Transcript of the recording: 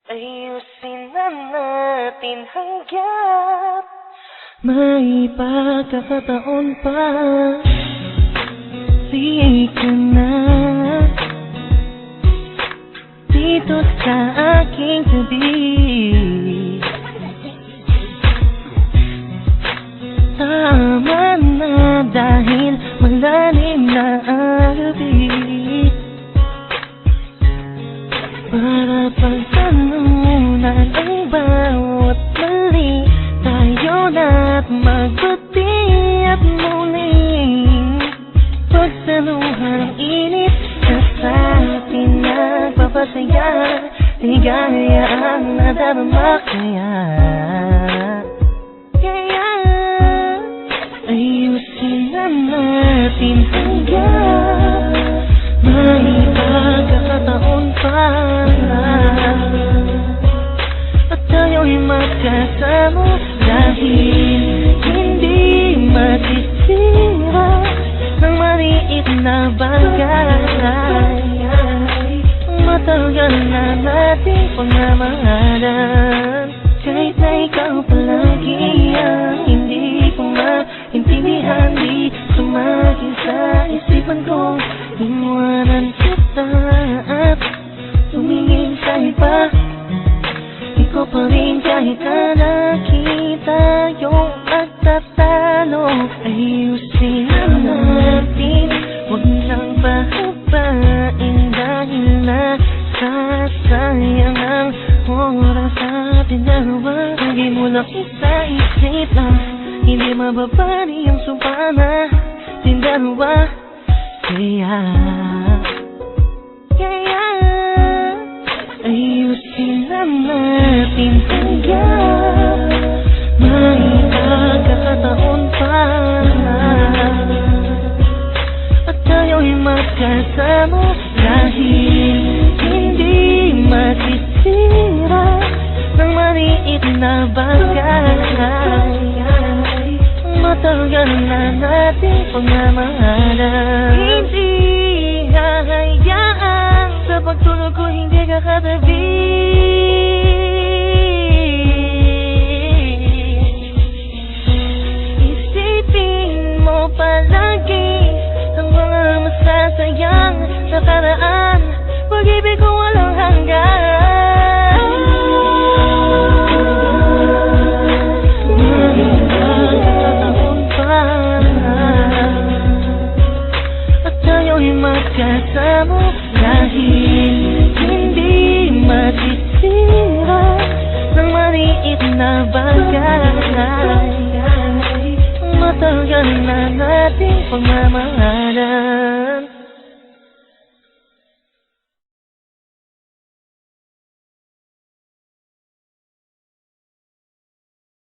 Ayusin na natin hanggat may pagkakataon pa. Di ka na dito sa aking tabi. Tama na dahil malalim na ang gabi. Para pagtanunan ang bawat mali, tayo na't magbati at muling pagsaluhan ang init na sa atin nagpapasaya. Ligaya ang nadarama kaya ayusin na natin hanggang may pagkakataon pa. At tayo'y magkasama dahil hindi masisira ng maliit na bagay. Matagal na nating pagmamahalan, kahit na ikaw palagi ang hindi ko maintindihan. Di sumagi sa isipan ko, iwanan kita at tumingin sa iba. Ikaw pa rin kahit na nakita yung magtatalo. Ayusin na natin, huwag nang pahabain dahil nasasayang ang oras sa ating dalawa. Lagi mo lang isa-isip na hindi mababali ang sumpa na ating dalawa. Kaya ayusin na natin hanggang may pagkakataon pa. At tayo'y magkasama dahil hindi masisira ng maliit na bagay. Matagal na nating pagmamahalan, hindi hahayaan sa pagtulog ko hindi ka katabi. Isipin mo palagi ang mga masasayang nakaraan, pag-ibig ko walang hanggan. Magkasama dahil hindi masisira ng maliit na bagay. Matagal na nating pagmamahalan.